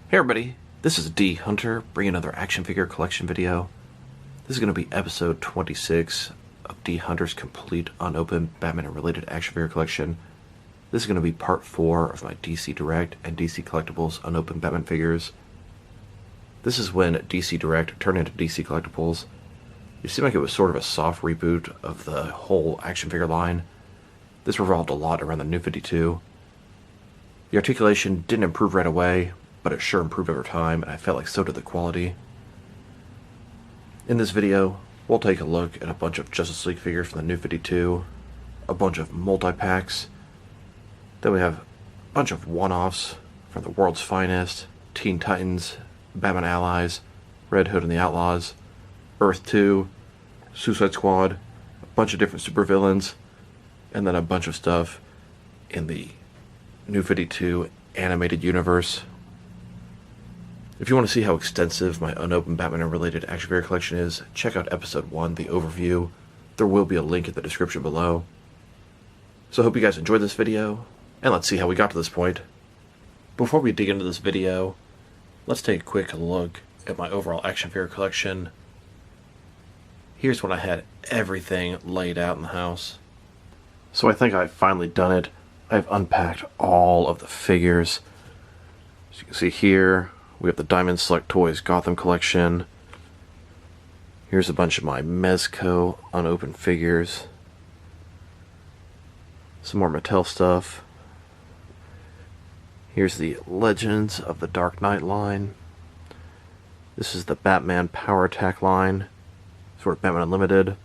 Hey everybody, this is dHunter bringing another action figure collection video. This is going to be episode 26 of dHunter's complete unopened Batman and related action figure collection. This is going to be part 4 of my DC Direct and DC Collectibles unopened Batman figures. This is when DC Direct turned into DC Collectibles. It seemed like it was sort of a soft reboot of the whole action figure line. This revolved a lot around the New 52. The articulation didn't improve right away, but it sure improved over time, and I felt like so did the quality. In this video, we'll take a look at a bunch of Justice League figures from the New 52, a bunch of multi-packs, then we have a bunch of one-offs from the World's Finest, Teen Titans, Batman Allies, Red Hood and the Outlaws, Earth 2, Suicide Squad, a bunch of different supervillains, and then a bunch of stuff in the New 52 animated universe. If you want to see how extensive my unopened Batman and related action figure collection is, check out episode 1, the overview. There will be a link in the description below. So I hope you guys enjoyed this video, and let's see how we got to this point. Before we dig into this video, let's take a quick look at my overall action figure collection. Here's when I had everything laid out in the house. So I think I've finally done it. I've unpacked all of the figures. As you can see here, we have the Diamond Select Toys Gotham collection. Here's a bunch of my Mezco unopened figures. Some more Mattel stuff. Here's the Legends of the Dark Knight line. This is the Batman Power Attack line. Sort of Batman Unlimited.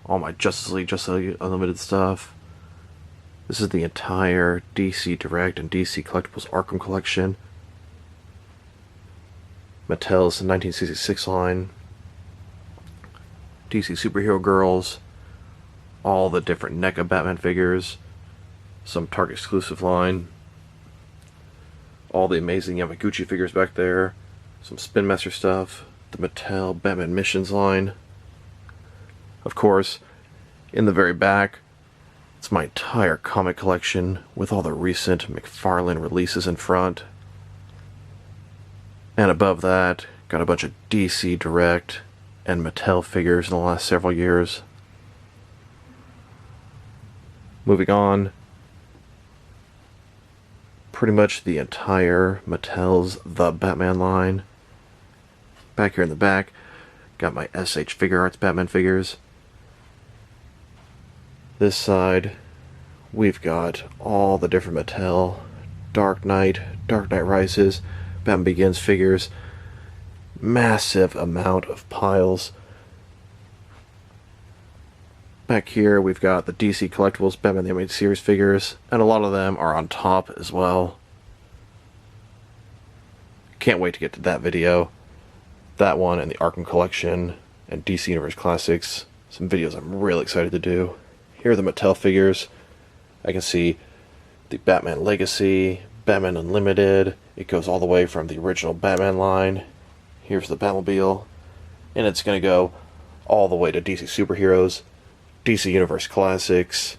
All my Justice League Unlimited stuff. This is the entire DC Direct and DC Collectibles Arkham collection. Mattel's 1966 line, DC Superhero Girls, all the different NECA Batman figures, some Target exclusive line, all the amazing Yamaguchi figures back there, some Spin Master stuff, the Mattel Batman Missions line. Of course, in the very back, it's my entire comic collection with all the recent McFarlane releases in front. And above that, got a bunch of DC Direct and Mattel figures in the last several years. Moving on, pretty much the entire Mattel's The Batman line. Back here in the back, got my SH Figure Arts Batman figures. This side, we've got all the different Mattel Dark Knight Rises, Batman Begins figures, massive amount of piles. Back here we've got the DC Collectibles Batman the Animated Series figures, and a lot of them are on top as well. Can't wait to get to that video. That one and the Arkham collection and DC Universe Classics, some videos I'm really excited to do. Here are the Mattel figures. I can see the Batman Legacy, Batman Unlimited. It goes all the way from the original Batman line. Here's the Batmobile. And it's going to go all the way to DC Superheroes, DC Universe Classics,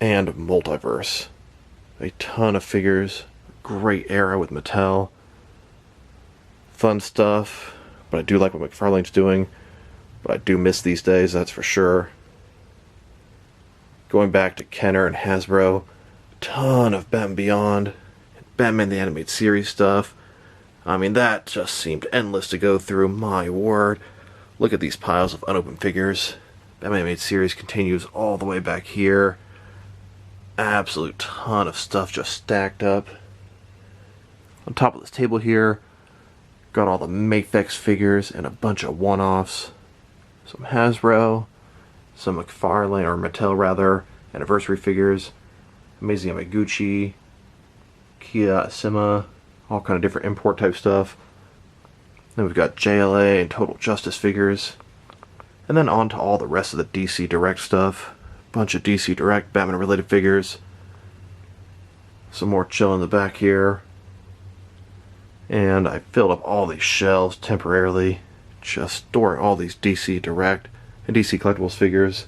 and Multiverse. A ton of figures. Great era with Mattel. Fun stuff. But I do like what McFarlane's doing. But I do miss these days, that's for sure. Going back to Kenner and Hasbro. Ton of Batman Beyond. Batman the Animated Series stuff. I mean, that just seemed endless to go through. My word. Look at these piles of unopened figures. Batman Animated Series continues all the way back here. Absolute ton of stuff just stacked up. On top of this table here, got all the Mafex figures and a bunch of one-offs. Some Hasbro, some McFarlane, or Mattel rather, anniversary figures. Amazing Yamaguchi, Kia Asima, all kind of different import type stuff. Then we've got JLA and Total Justice figures. And then on to all the rest of the DC Direct stuff. Bunch of DC Direct Batman related figures. Some more chill in the back here. And I filled up all these shelves temporarily, just storing all these DC Direct and DC Collectibles figures.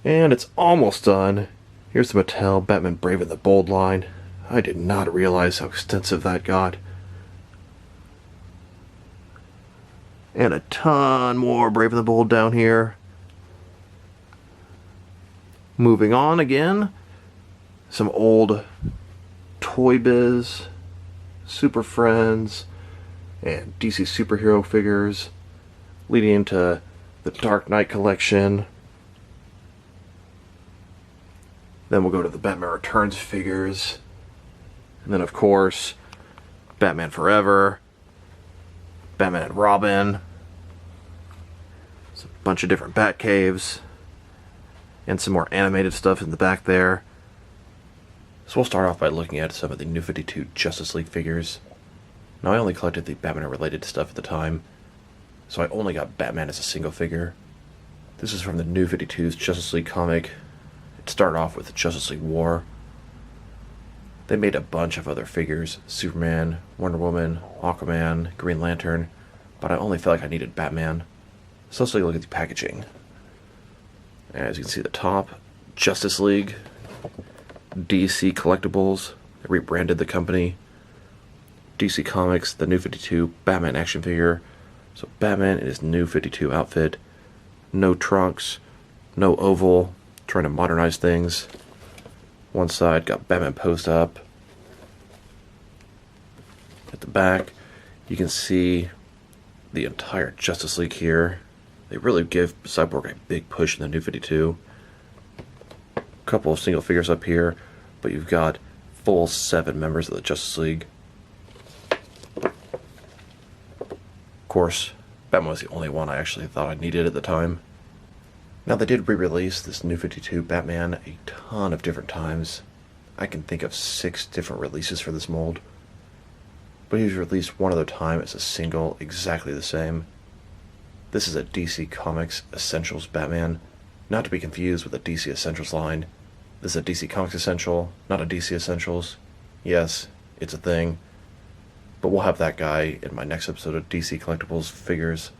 And it's almost done. Here's the Mattel Batman Brave and the Bold line. I did not realize how extensive that got. And a ton more Brave and the Bold down here. Moving on again. Some old Toy Biz, Super Friends, and DC superhero figures, leading into the Dark Knight collection. Then we'll go to the Batman Returns figures. And then, of course, Batman Forever, Batman and Robin. There's a bunch of different Batcaves. And some more animated stuff in the back there. So we'll start off by looking at some of the New 52 Justice League figures. Now, I only collected the Batman-related stuff at the time, so I only got Batman as a single figure. This is from the New 52's Justice League comic. It started off with Justice League War. They made a bunch of other figures, Superman, Wonder Woman, Aquaman, Green Lantern, but I only felt like I needed Batman. So let's take a look at the packaging. As you can see at the top, Justice League, DC Collectibles, they rebranded the company. DC Comics, the New 52 Batman action figure. So Batman in his New 52 outfit. No trunks, no oval, trying to modernize things. One side got Batman posed up. At the back, you can see the entire Justice League here. They really give Cyborg a big push in the New 52. A couple of single figures up here, but you've got full 7 members of the Justice League. Of course, Batman was the only one I actually thought I needed at the time. Now, they did re-release this New 52 Batman a ton of different times. I can think of 6 different releases for this mold. But he was released one other time as a single, exactly the same. This is a DC Comics Essentials Batman, not to be confused with a DC Essentials line. This is a DC Comics Essential, not a DC Essentials. Yes, it's a thing. But we'll have that guy in my next episode of DC Collectibles figures.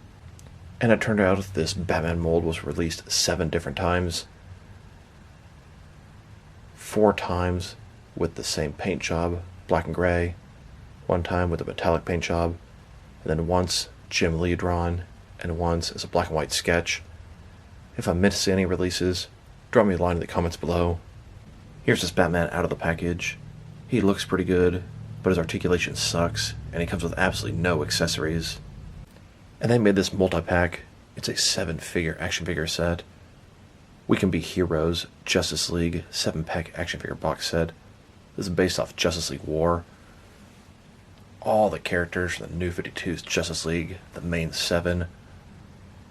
And it turned out this Batman mold was released 7 different times. 4 times with the same paint job, black and gray. 1 time with a metallic paint job. And then once Jim Lee drawn, and once as a black and white sketch. If I missed any releases, drop me a line in the comments below. Here's this Batman out of the package. He looks pretty good, but his articulation sucks, and he comes with absolutely no accessories. And they made this multi-pack. It's a 7-figure action figure set. We Can Be Heroes Justice League 7-pack action figure box set. This is based off Justice League War. All the characters from the New 52's Justice League, the main 7.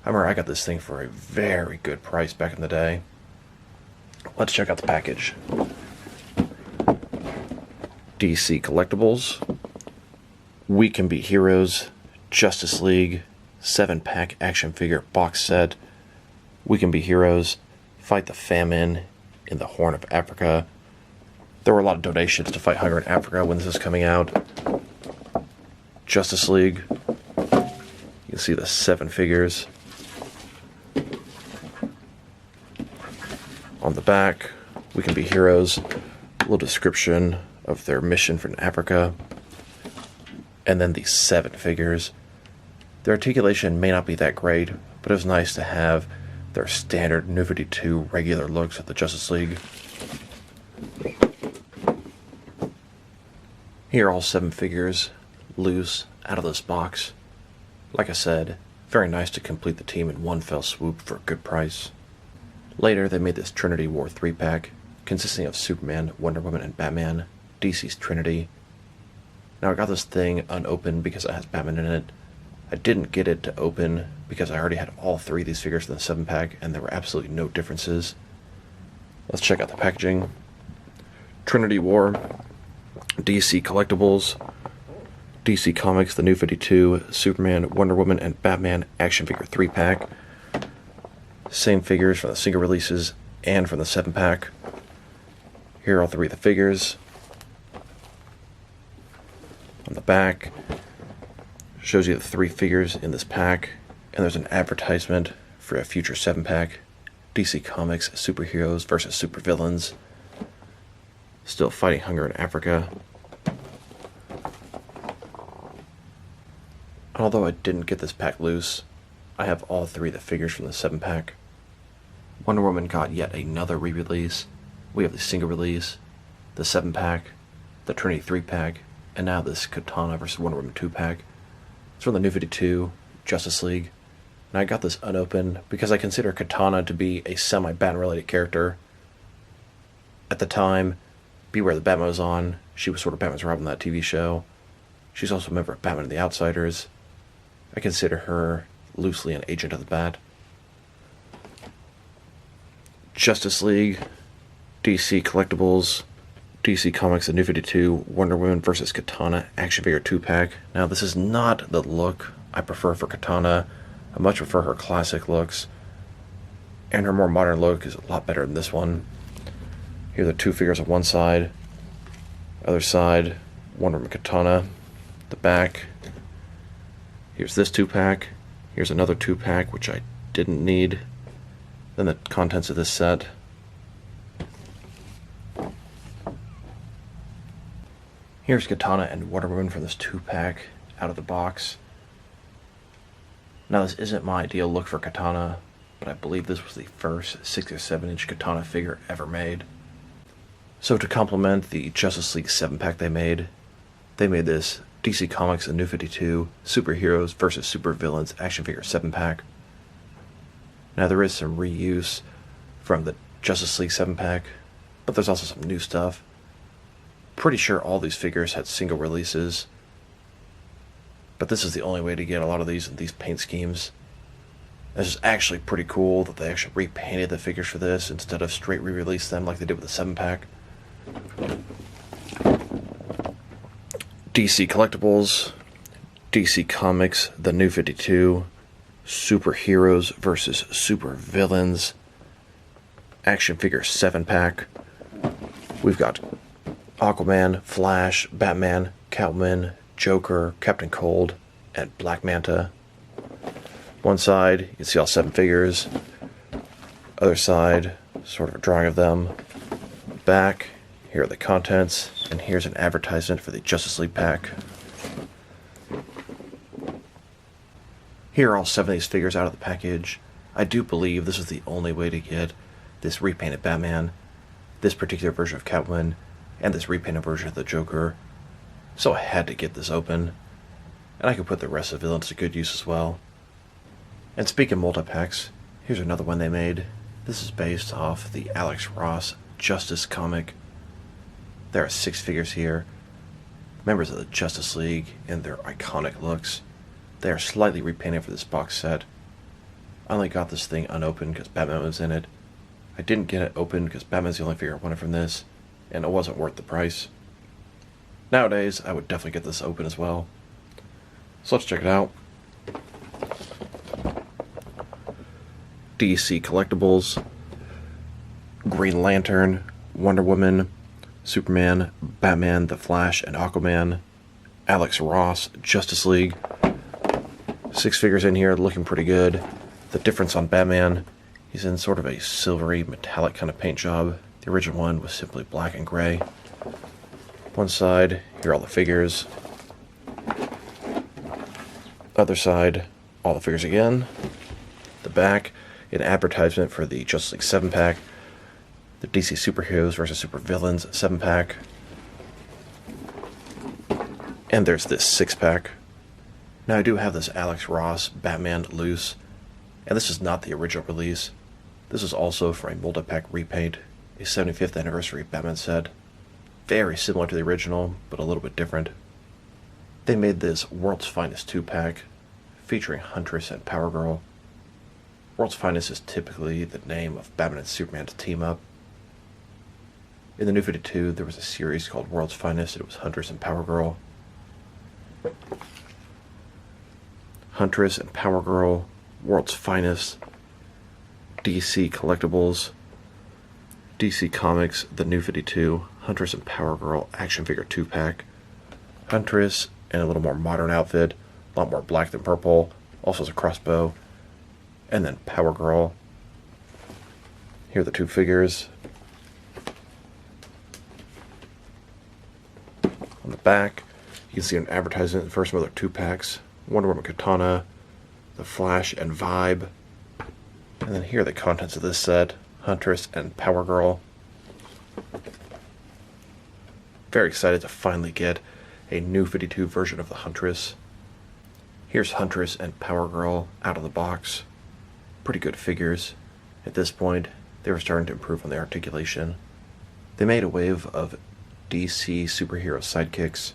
I remember I got this thing for a very good price back in the day. Let's check out the package. DC Collectibles, We Can Be Heroes, Justice League, 7-pack action figure box set. We Can Be Heroes, Fight the Famine in the Horn of Africa. There were a lot of donations to fight hunger in Africa when this was coming out. Justice League, you can see the 7 figures. On the back, We Can Be Heroes, a little description of their mission from Africa, and then the 7 figures. Their articulation may not be that great, but it was nice to have their standard New 52 regular looks at the Justice League. Here are all 7 figures, loose, out of this box. Like I said, very nice to complete the team in one fell swoop for a good price. Later, they made this Trinity War 3-pack, consisting of Superman, Wonder Woman, and Batman, DC's Trinity. Now, I got this thing unopened because it has Batman in it. I didn't get it to open because I already had all 3 of these figures in the 7-pack, and there were absolutely no differences. Let's check out the packaging. Trinity War, DC Collectibles, DC Comics, the New 52, Superman, Wonder Woman, and Batman action figure 3-pack. Same figures from the single releases and from the 7-pack. Here are all 3 of the figures. On the back, shows you the 3 figures in this pack, and there's an advertisement for a future 7-pack. DC Comics Superheroes versus Supervillains. still fighting hunger in Africa. Although I didn't get this pack loose, I have all 3 of the figures from the 7-pack. Wonder Woman got yet another re-release. We have the single release, the 7-pack, the Trinity 3-pack, and now this Katana vs. Wonder Woman 2-pack. It's from the New 52, Justice League. And I got this unopened because I consider Katana to be a semi-Batman-related character. At the time, Beware the Batman was on. She was sort of Batman's Robin in that TV show. She's also a member of Batman and the Outsiders. I consider her loosely an agent of the Bat. Justice League, DC Collectibles, DC Comics The New 52, Wonder Woman vs. Katana action figure 2-pack. Now this is not the look I prefer for Katana. I much prefer her classic looks, and her more modern look is a lot better than this one. Here are the 2 figures on one side. Other side, Wonder Woman Katana. The back. Here's this 2-pack. Here's another 2-pack, which I didn't need. Then the contents of this set. Here's Katana and Wonder Woman from this 2-pack out of the box. Now this isn't my ideal look for Katana, but I believe this was the first 6 or 7-inch Katana figure ever made. So to complement the Justice League 7-pack they made this DC Comics The New 52 Superheroes vs. Supervillains action figure 7-pack. Now there is some reuse from the Justice League 7-pack, but there's also some new stuff. Pretty sure all these figures had single releases, but this is the only way to get a lot of these in these paint schemes. This is actually pretty cool that they actually repainted the figures for this instead of straight re-release them like they did with the 7-pack. DC Collectibles, DC Comics The New 52, Superheroes vs. Supervillains action figure 7-pack. We've got Aquaman, Flash, Batman, Catwoman, Joker, Captain Cold, and Black Manta. One side, you can see all 7 figures. Other side, sort of a drawing of them. Back, here are the contents, and here's an advertisement for the Justice League pack. Here are all 7 of these figures out of the package. I do believe this is the only way to get this repainted Batman, this particular version of Catwoman, and this repainted version of the Joker. So I had to get this open, and I could put the rest of the villains to good use as well. And speaking of multi-packs, here's another one they made. This is based off the Alex Ross Justice comic. There are 6 figures here, members of the Justice League in their iconic looks. They are slightly repainted for this box set. I only got this thing unopened because Batman was in it. I didn't get it opened because Batman's the only figure I wanted from this, and it wasn't worth the price. Nowadays, I would definitely get this open as well. So let's check it out. DC Collectibles, Green Lantern, Wonder Woman, Superman, Batman, The Flash, and Aquaman, Alex Ross, Justice League. 6 figures in here looking pretty good. The difference on Batman, he's in sort of a silvery metallic kind of paint job. The original one was simply black and gray. One side, here are all the figures. Other side, all the figures again. The back, an advertisement for the Justice League 7-pack, the DC Superheroes vs. Supervillains 7-pack, and there's this 6-pack. Now I do have this Alex Ross Batman loose, and this is not the original release. This is also from a multi-pack repaint, a 75th anniversary Batman set. Very similar to the original, but a little bit different. They made this World's Finest 2-pack, featuring Huntress and Power Girl. World's Finest is typically the name of Batman and Superman to team up. In the New 52, there was a series called World's Finest, and it was Huntress and Power Girl. Huntress and Power Girl, World's Finest, DC Collectibles, DC Comics The New 52, Huntress and Power Girl action figure 2-pack. Huntress in a little more modern outfit, a lot more black than purple, also has a crossbow. And then Power Girl. Here are the 2 figures. back, you can see an advertisement for some other 2-packs. Wonder Woman Katana, The Flash, and Vibe. And then here are the contents of this set. Huntress and Power Girl. Very excited to finally get a new 52 version of the Huntress. Here's Huntress and Power Girl out of the box. Pretty good figures. At this point, they were starting to improve on their articulation. They made a wave of DC superhero sidekicks.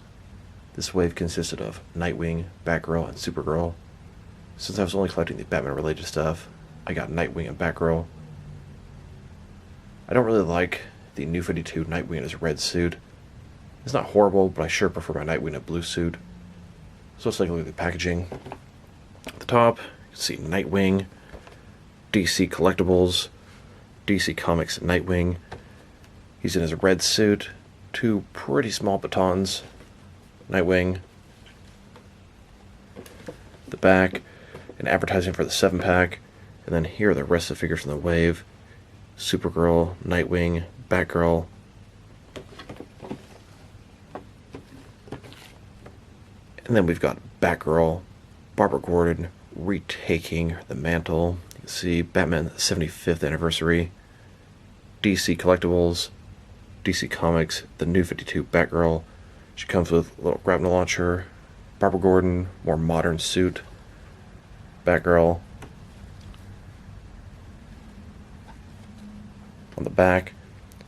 This wave consisted of Nightwing, Batgirl, and Supergirl. Since I was only collecting the Batman-related stuff, I got Nightwing and Batgirl. I don't really like the new 52 Nightwing in his red suit. It's not horrible, but I sure prefer my Nightwing in a blue suit. So let's take a look at the packaging. At the top, you can see Nightwing, DC Collectibles, DC Comics Nightwing. He's in his red suit, 2 pretty small batons. Nightwing. The back, an advertising for the 7-pack, and then here are the rest of the figures from the wave. Supergirl, Nightwing, Batgirl. And then we've got Batgirl, Barbara Gordon retaking the mantle. You can see Batman 75th anniversary, DC Collectibles, DC Comics, the new 52 Batgirl. She comes with a little grapnel launcher. Barbara Gordon, more modern suit. Batgirl. On the back,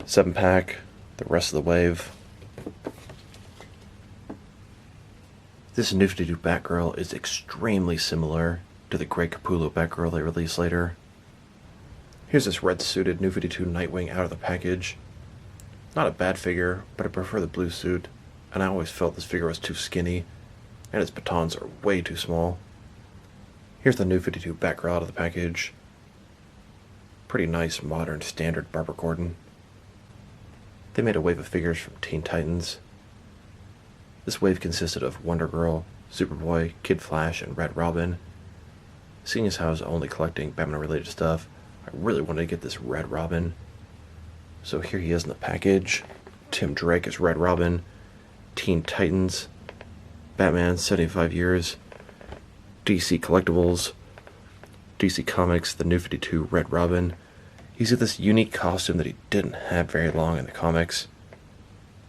7-pack, the rest of the wave. This new 52 Batgirl is extremely similar to the Grey Capullo Batgirl they released later. Here's this red-suited new 52 Nightwing out of the package. Not a bad figure, but I prefer the blue suit, and I always felt this figure was too skinny, and its batons are way too small. Here's the new 52 Batgirl out of the package. Pretty nice, modern, standard Barbara Gordon. They made a wave of figures from Teen Titans. This wave consisted of Wonder Girl, Superboy, Kid Flash, and Red Robin. Seeing as how I was only collecting Batman-related stuff, I really wanted to get this Red Robin. So here he is in the package. Tim Drake as Red Robin. Teen Titans. Batman 75 years. DC Collectibles. DC Comics, the new 52 Red Robin. He's got this unique costume that he didn't have very long in the comics.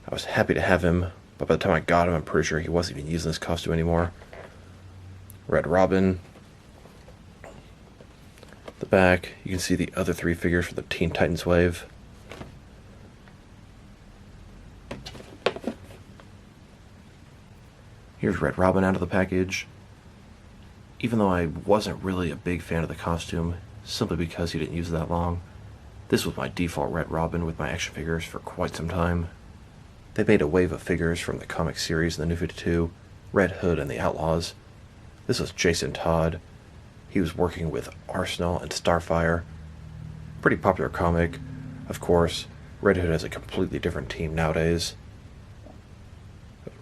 I was happy to have him, but by the time I got him, I'm pretty sure he wasn't even using this costume anymore. Red Robin. The back, you can see the other 3 figures from the Teen Titans wave. Here's Red Robin out of the package. Even though I wasn't really a big fan of the costume, simply because he didn't use it that long, this was my default Red Robin with my action figures for quite some time. They made a wave of figures from the comic series in the New 52, Red Hood and the Outlaws. This was Jason Todd. He was working with Arsenal and Starfire. Pretty popular comic. Of course, Red Hood has a completely different team nowadays.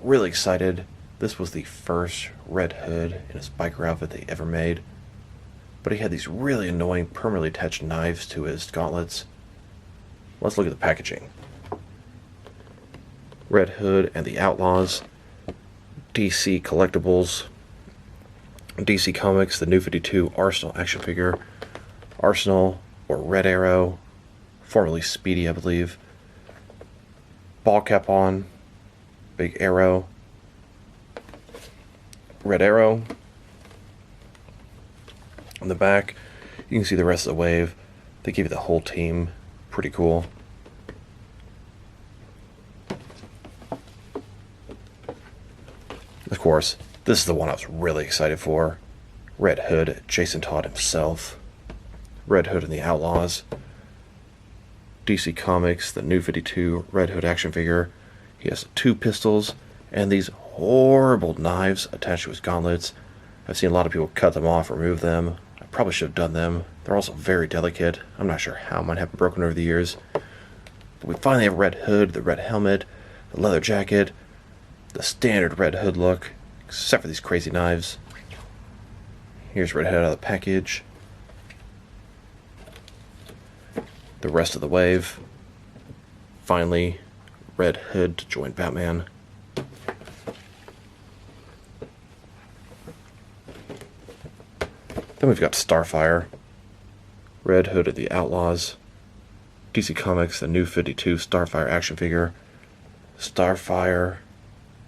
Really excited. This was the first Red Hood in his biker outfit they ever made. But he had these really annoying permanently attached knives to his gauntlets. Let's look at the packaging. Red Hood and the Outlaws. DC Collectibles. DC Comics, the new 52 Arsenal action figure. Arsenal, or Red Arrow. Formerly Speedy, I believe. Ball cap on. Big arrow. Red Arrow. On the back, you can see the rest of the wave. They give you the whole team. Pretty cool. Of course, this is the one I was really excited for. Red Hood, Jason Todd himself. Red Hood and the Outlaws. DC Comics, the new 52 Red Hood action figure. He has 2 pistols and these horrible knives attached to his gauntlets. I've seen a lot of people cut them off, remove them. I probably should have done them. They're also very delicate. I'm not sure how mine have been broken over the years. But we finally have Red Hood, the red helmet, the leather jacket, the standard Red Hood look, except for these crazy knives. Here's Red Hood out of the package. The rest of the wave. Finally, Red Hood to join Batman. Then we've got Starfire, Red Hood the Outlawz, DC Comics, the New 52 Starfire action figure. Starfire,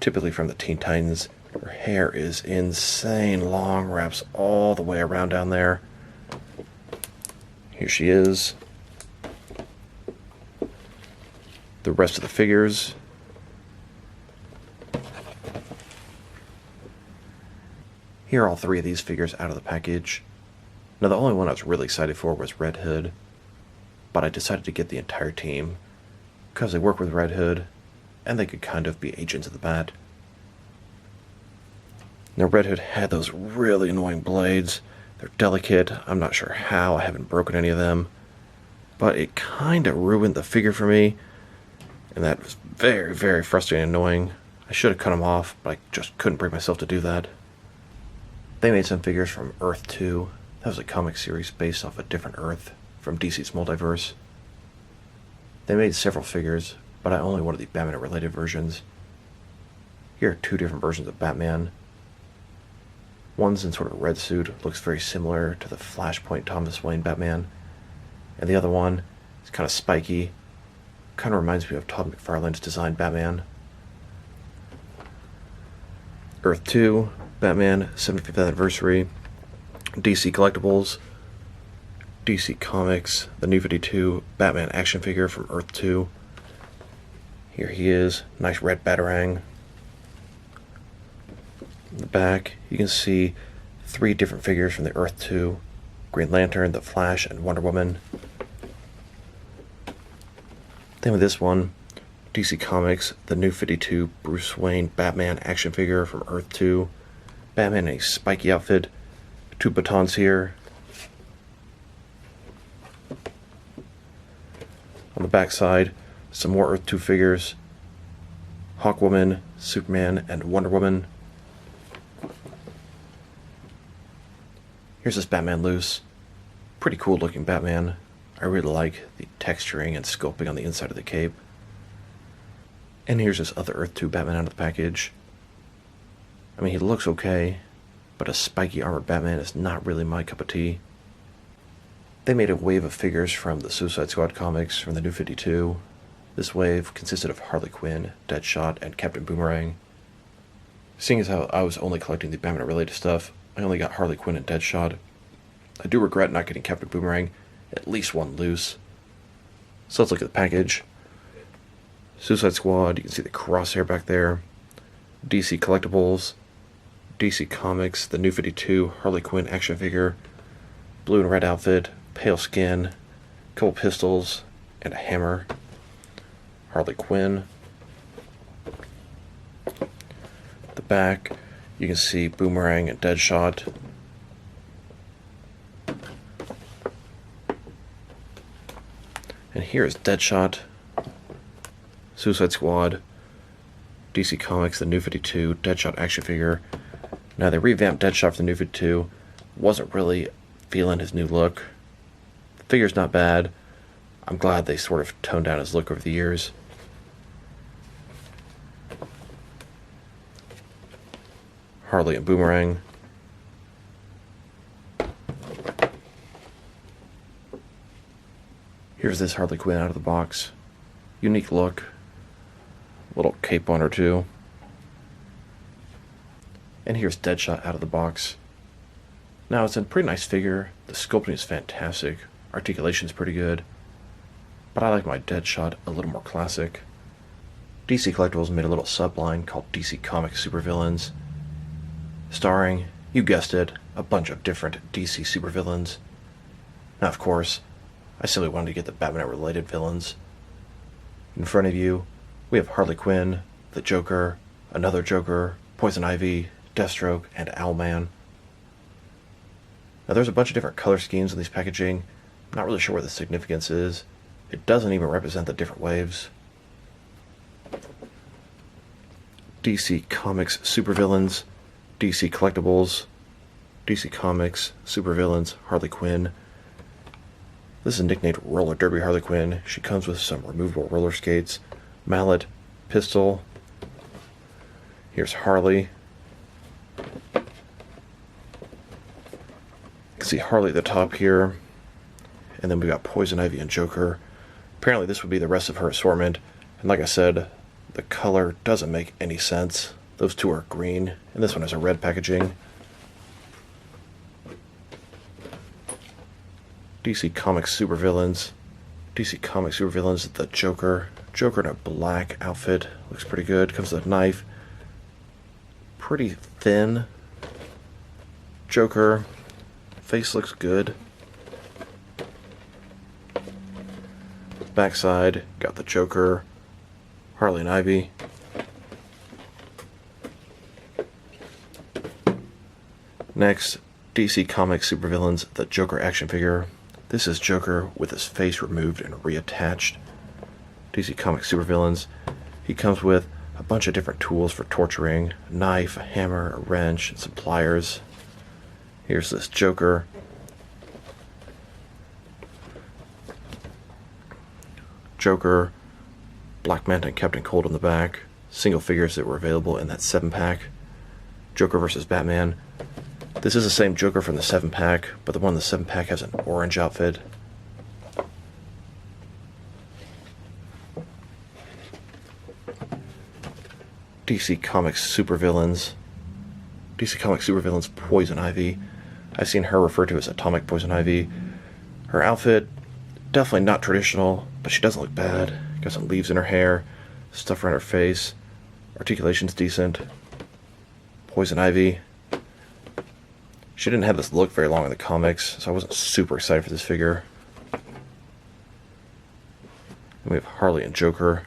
typically from the Teen Titans. Her hair is insane long, wraps all the way around down there. Here she is. The rest of the figures. Here are all three of these figures out of the package. Now the only one I was really excited for was Red Hood, but I decided to get the entire team because they work with Red Hood and they could kind of be agents of the Bat. Now Red Hood had those really annoying blades. They're delicate. I'm not sure how. I haven't broken any of them, but it kind of ruined the figure for me, and that was very, very frustrating and annoying. I should have cut them off, but I just couldn't bring myself to do that. They made some figures from Earth 2. That was a comic series based off a different Earth from DC's multiverse. They made several figures, but I only wanted the Batman-related versions. Here are two different versions of Batman. One's in sort of a red suit, looks very similar to the Flashpoint Thomas Wayne Batman. And the other one is kind of spiky, kind of reminds me of Todd McFarlane's designed Batman. Earth 2, Batman, 75th Anniversary, DC Collectibles, DC Comics, the New 52 Batman action figure from Earth 2. Here he is, nice red Batarang. In the back, you can see three different figures from the Earth 2, Green Lantern, the Flash, and Wonder Woman. Then with this one, DC Comics, the New 52 Bruce Wayne Batman action figure from Earth 2. Batman in a spiky outfit, two batons here. On the back side, some more Earth 2 figures. Hawkwoman, Superman, and Wonder Woman. Here's this Batman loose. Pretty cool looking Batman. I really like the texturing and sculpting on the inside of the cape. And here's this other Earth 2 Batman out of the package. I mean, he looks okay, but a spiky armored Batman is not really my cup of tea. They made a wave of figures from the Suicide Squad comics from the New 52. This wave consisted of Harley Quinn, Deadshot, and Captain Boomerang. Seeing as how I was only collecting the Batman-related stuff, I only got Harley Quinn and Deadshot. I do regret not getting Captain Boomerang, at least one loose. So let's look at the package. Suicide Squad, you can see the crosshair back there. DC Collectibles, DC Comics, the New 52 Harley Quinn action figure, blue and red outfit, pale skin, couple pistols, and a hammer. Harley Quinn. The back, you can see Boomerang and Deadshot. And here is Deadshot, Suicide Squad, DC Comics, the New 52 Deadshot action figure. Now they revamped Deadshot for the New 52. Wasn't really feeling his new look. The figure's not bad. I'm glad they sort of toned down his look over the years. Harley and Boomerang. Here's this Harley Quinn out of the box. Unique look. Little cape on her too. And here's Deadshot out of the box. Now it's a pretty nice figure. The sculpting is fantastic. Articulation's pretty good. But I like my Deadshot a little more classic. DC Collectibles made a little subline called DC Comics Supervillains, starring, you guessed it, a bunch of different DC supervillains. Now of course, I simply wanted to get the Batman-related villains. In front of you, we have Harley Quinn, the Joker, another Joker, Poison Ivy, Deathstroke, and Owlman. Now there's a bunch of different color schemes in these packaging. I'm not really sure what the significance is. It doesn't even represent the different waves. DC Comics Supervillains, DC Collectibles, DC Comics Supervillains, Harley Quinn. This is nicknamed Roller Derby Harley Quinn. She comes with some removable roller skates, mallet, pistol. Here's Harley. You can see Harley at the top here, and then we got Poison Ivy and Joker. Apparently this would be the rest of her assortment, and like I said, the color doesn't make any sense. Those two are green, and this one has a red packaging. DC Comics Supervillains. DC Comics Supervillains, the Joker. Joker in a black outfit. Looks pretty good. Comes with a knife. Pretty thin. Joker. Face looks good. Backside, got the Joker. Harley and Ivy. Next, DC Comics Supervillains, the Joker action figure. This is Joker with his face removed and reattached. DC Comics Supervillains. He comes with a bunch of different tools for torturing. A knife, a hammer, a wrench, and some pliers. Here's this Joker. Joker, Black Manta, and Captain Cold on the back. Single figures that were available in that 7-pack. Joker vs. Batman. This is the same Joker from the 7-pack, but the one in the 7-pack has an orange outfit. DC Comics Supervillains. DC Comics Supervillains Poison Ivy. I've seen her referred to as Atomic Poison Ivy. Her outfit, definitely not traditional, but she doesn't look bad. Got some leaves in her hair, stuff around her face. Articulation's decent. Poison Ivy. She didn't have this look very long in the comics, so I wasn't super excited for this figure. And we have Harley and Joker.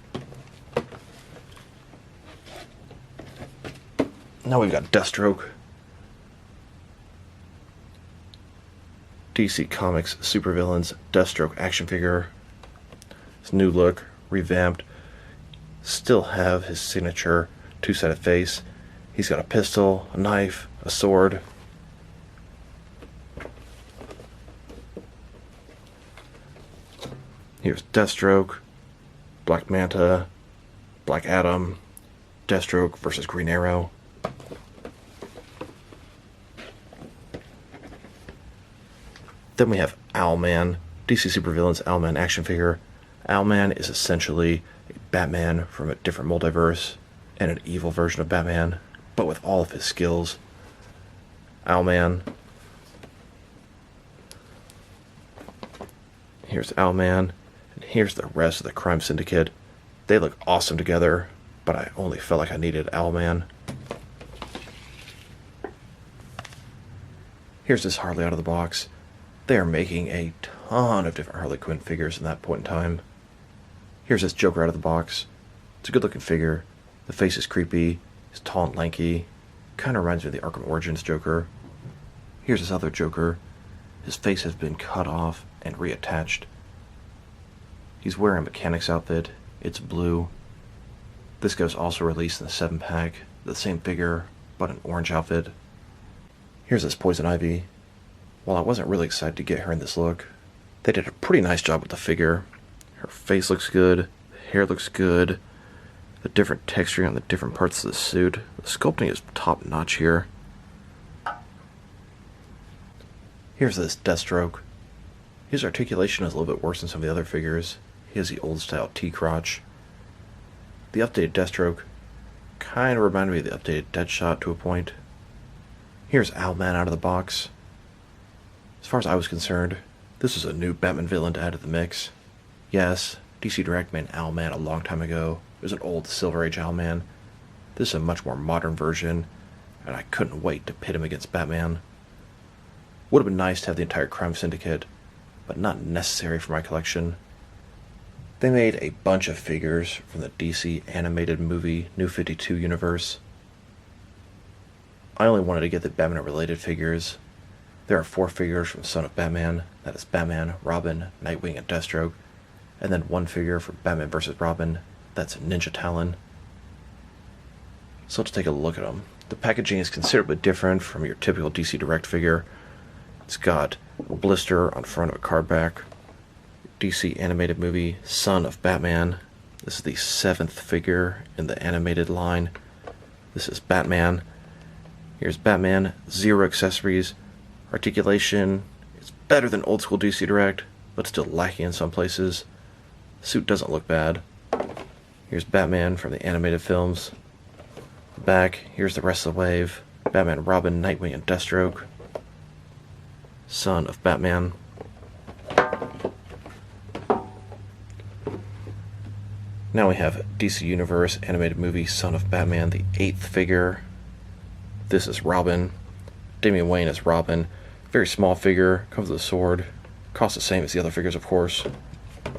Now we've got Deathstroke. DC Comics Supervillains Deathstroke action figure. His new look, revamped. Still have his signature two-sided face. He's got a pistol, a knife, a sword. Here's Deathstroke, Black Manta, Black Adam, Deathstroke versus Green Arrow. Then we have Owlman, DC Supervillains Owlman action figure. Owlman is essentially a Batman from a different multiverse and an evil version of Batman, but with all of his skills. Owlman. Here's Owlman. And here's the rest of the Crime Syndicate. They look awesome together, but I only felt like I needed Owlman. Here's this Harley out of the box. They are making a ton of different Harley Quinn figures in that point in time. Here's this Joker out of the box. It's a good looking figure. The face is creepy. He's tall and lanky. Kind of reminds me of the Arkham Origins Joker. Here's this other Joker. His face has been cut off and reattached. He's wearing a mechanic's outfit. It's blue. This guy's also released in the 7-pack. The same figure, but an orange outfit. Here's this Poison Ivy. While I wasn't really excited to get her in this look, they did a pretty nice job with the figure. Her face looks good. The hair looks good. The different texturing on the different parts of the suit. The sculpting is top notch here. Here's this Deathstroke. His articulation is a little bit worse than some of the other figures. He has the old style T-crotch. The updated Deathstroke kind of reminded me of the updated Deadshot to a point. Here's Owlman out of the box. As far as I was concerned, this is a new Batman villain to add to the mix. Yes, DC Direct made Owlman a long time ago. It was an old Silver Age Owlman. This is a much more modern version, and I couldn't wait to pit him against Batman. Would have been nice to have the entire Crime Syndicate, but not necessary for my collection. They made a bunch of figures from the DC animated movie New 52 universe. I only wanted to get the Batman-related figures. There are 4 figures from Son of Batman, that is Batman, Robin, Nightwing, and Deathstroke, and then 1 figure from Batman vs. Robin, that's Ninja Talon. So let's take a look at them. The packaging is considerably different from your typical DC Direct figure. It's got a blister on front of a card back. DC animated movie Son of Batman. This is the 7th figure in the animated line. This is Batman. Here's Batman, 0 accessories. Articulation better than old school DC Direct, but still lacking in some places. The suit doesn't look bad. Here's Batman from the animated films. Back, here's the rest of the wave. Batman, Robin, Nightwing, and Deathstroke. Son of Batman. Now we have DC Universe animated movie Son of Batman, the 8th figure. This is Robin. Damian Wayne is Robin. Very small figure, comes with a sword. Costs the same as the other figures, of course.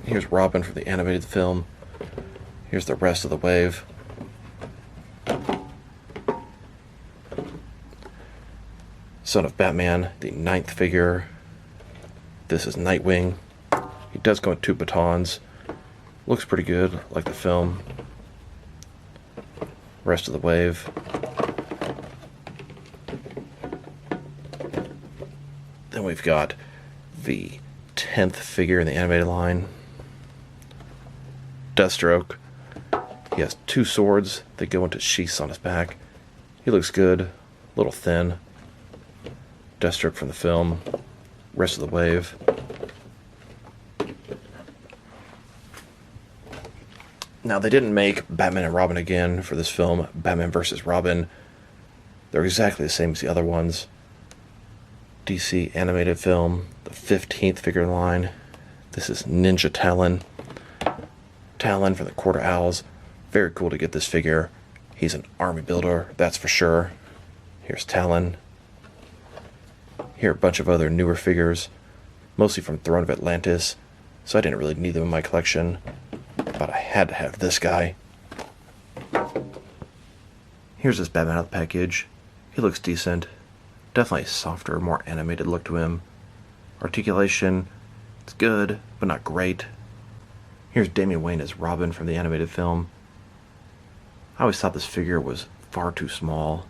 Here's Robin from the animated film. Here's the rest of the wave. Son of Batman, the 9th figure. This is Nightwing. He does go in 2 batons. Looks pretty good, like the film. Rest of the wave. Then we've got the 10th figure in the animated line. Deathstroke. He has 2 swords that go into sheaths on his back. He looks good, a little thin. Deathstroke from the film. Rest of the wave. Now, they didn't make Batman and Robin again for this film, Batman vs. Robin. They're exactly the same as the other ones. DC animated film, the 15th figure in line. This is Ninja Talon. Talon from the Quarter Owls. Very cool to get this figure. He's an army builder, that's for sure. Here's Talon. Here are a bunch of other newer figures, mostly from Throne of Atlantis, so I didn't really need them in my collection, but I had to have this guy. Here's this Batman out of the package. He looks decent. Definitely a softer, more animated look to him. Articulation, it's good, but not great. Here's Damian Wayne as Robin from the animated film. I always thought this figure was far too small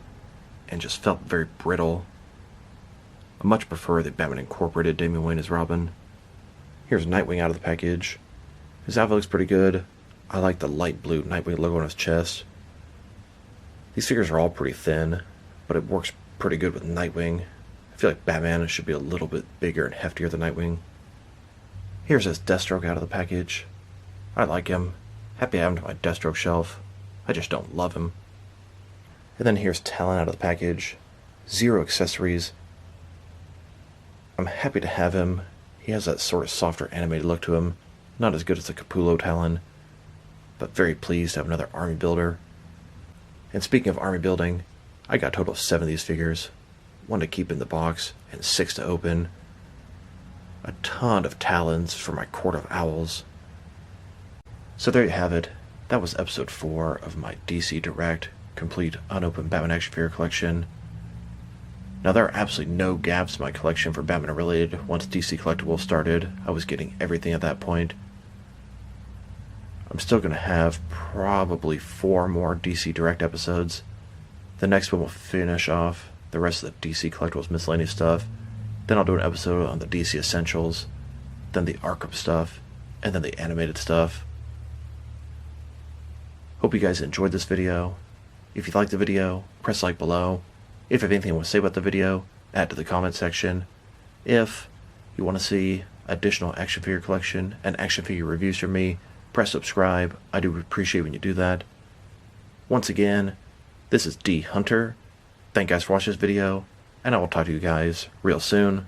and just felt very brittle. I much prefer that Batman incorporated Damian Wayne as Robin. Here's Nightwing out of the package. His outfit looks pretty good. I like the light blue Nightwing logo on his chest. These figures are all pretty thin, but it works pretty good with Nightwing. I feel like Batman should be a little bit bigger and heftier than Nightwing. Here's his Deathstroke out of the package. I like him. Happy to have him to my Deathstroke shelf. I just don't love him. And then here's Talon out of the package. 0 accessories. I'm happy to have him. He has that sort of softer animated look to him. Not as good as the Capullo Talon, but very pleased to have another army builder. And speaking of army building, I got a total of 7 of these figures. 1 to keep in the box, and 6 to open. A ton of Talons for my Court of Owls. So there you have it. That was episode 4 of my DC Direct complete unopened Batman action figure collection. Now, there are absolutely no gaps in my collection for Batman related. Once DC Collectibles started, I was getting everything at that point. I'm still going to have probably 4 more DC Direct episodes. The next one will finish off the rest of the DC Collectibles miscellaneous stuff. Then I'll do an episode on the DC Essentials, then the Arkham stuff, and then the animated stuff. Hope you guys enjoyed this video. If you liked the video, press like below. If you have anything you want to say about the video, add to the comment section. If you want to see additional action figure collection and action figure reviews from me, press subscribe. I do appreciate when you do that. Once again, this is dHunter. Thank you guys for watching this video, and I will talk to you guys real soon.